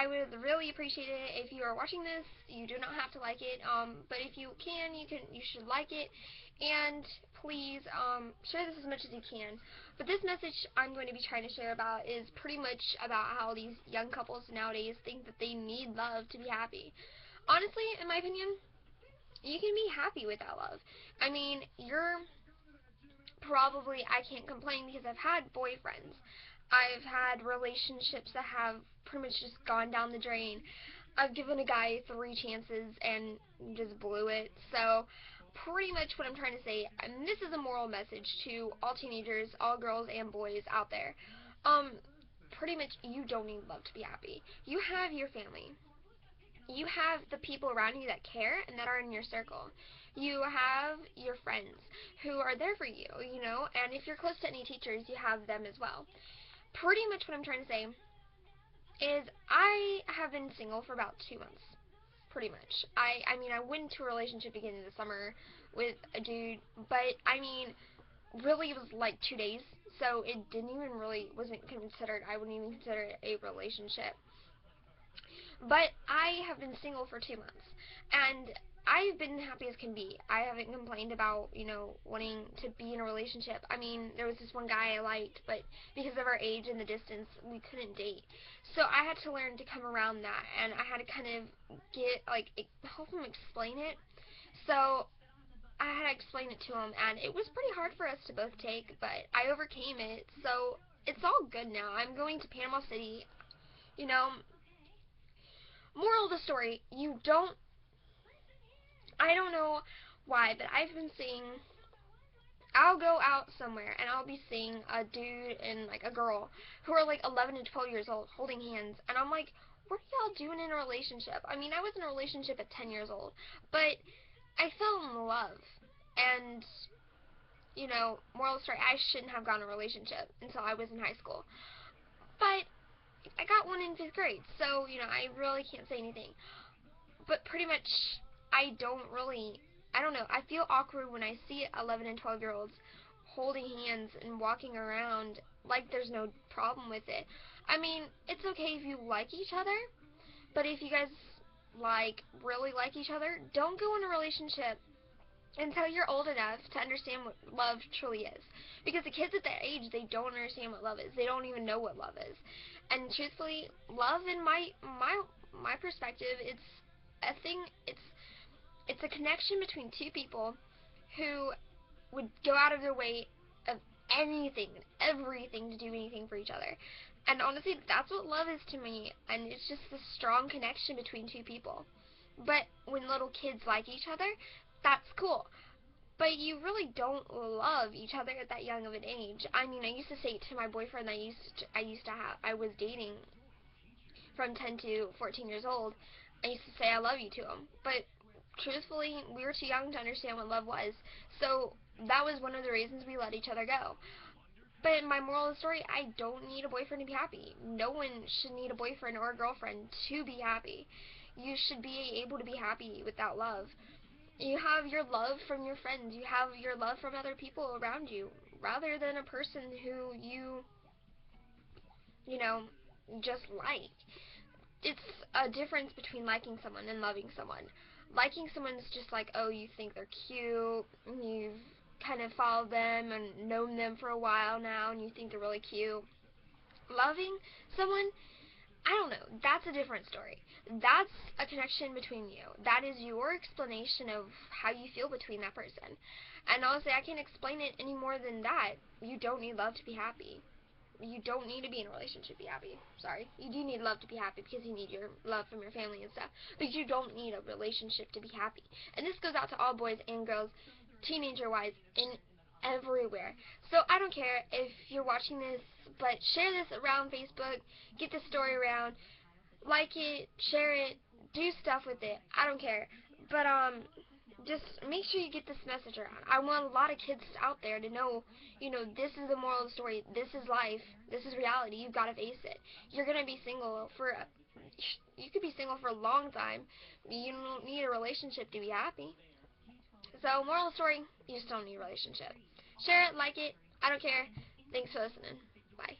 I would really appreciate it if you are watching this. You do not have to like it, but if you can, you should like it, and please share this as much as you can. But this message I'm going to be trying to share about is pretty much about how these young couples nowadays think that they need love to be happy. Honestly, in my opinion, you can be happy without love. I mean, you're probably, I can't complain because I've had boyfriends. I've had relationships that have pretty much just gone down the drain. I've given a guy 3 chances and just blew it. So, pretty much what I'm trying to say, and this is a moral message to all teenagers, all girls and boys out there. Um, Pretty much you don't need love to be happy. You have your family. You have the people around you that care and that are in your circle. You have your friends who are there for you, and if you're close to any teachers, you have them as well. Pretty much what I'm trying to say is I have been single for about 2 months. Pretty much. I mean, I went into a relationship beginning of the summer with a dude, but I mean, really it was like 2 days, so it didn't even really, wasn't considered, I wouldn't even consider it a relationship. But I have been single for 2 months, and I've been happy as can be. I haven't complained about, wanting to be in a relationship. I mean, there was this one guy I liked, but because of our age and the distance, we couldn't date. So I had to learn to come around that, and I had to kind of help him explain it. So I had to explain it to him, and it was pretty hard for us to both take, but I overcame it. So it's all good now. I'm going to Panama City, you know, moral of the story, I don't know why, but I've been seeing, I'll go out somewhere and I'll be seeing a dude and like a girl who are like 11 and 12 years old holding hands, and I'm like, what are y'all doing in a relationship? I mean, I was in a relationship at 10 years old, but I fell in love, and, moral of the story, I shouldn't have gotten a relationship until I was in high school, but I got one in 5th grade, so, I really can't say anything. But pretty much, I don't know, I feel awkward when I see 11 and 12-year-olds holding hands and walking around like there's no problem with it. I mean, it's okay if you like each other, but if you guys, really like each other, don't go in a relationship until you're old enough to understand what love truly is. Because the kids at that age, they don't understand what love is. They don't even know what love is. And truthfully, love in my perspective, it's a thing, it's a connection between two people who would go out of their way of anything and everything to do anything for each other. And honestly, that's what love is to me, and it's just this strong connection between two people. But when little kids like each other, that's cool. But you really don't love each other at that young of an age. I mean, I used to say to my boyfriend I was dating from 10 to 14 years old, I used to say I love you to him. But truthfully, we were too young to understand what love was. So that was one of the reasons we let each other go. But my moral of the story, I don't need a boyfriend to be happy. No one should need a boyfriend or a girlfriend to be happy. You should be able to be happy without love. You have your love from your friends. You have your love from other people around you, rather than a person who you know, just like. It's a difference between liking someone and loving someone. Liking someone is just like, oh, you think they're cute, and you've kind of followed them and known them for a while now, and you think they're really cute. Loving someone, I don't know, that's a different story. That's a connection between you. That is your explanation of how you feel between that person. And honestly, I can't explain it any more than that. You don't need love to be happy. You don't need to be in a relationship to be happy. Sorry. You do need love to be happy because you need your love from your family and stuff. But you don't need a relationship to be happy. And this goes out to all boys and girls, teenager-wise, in everywhere. So I don't care if you're watching this, but share this around Facebook, get this story around, like it, share it, do stuff with it. I don't care. But just make sure you get this message around. I want a lot of kids out there to know, this is the moral of the story. This is life. This is reality. You've got to face it. You're going to be single you could be single for a long time. You don't need a relationship to be happy. So, moral of the story, you just don't need a relationship. Share it, like it. I don't care. Thanks for listening. Bye.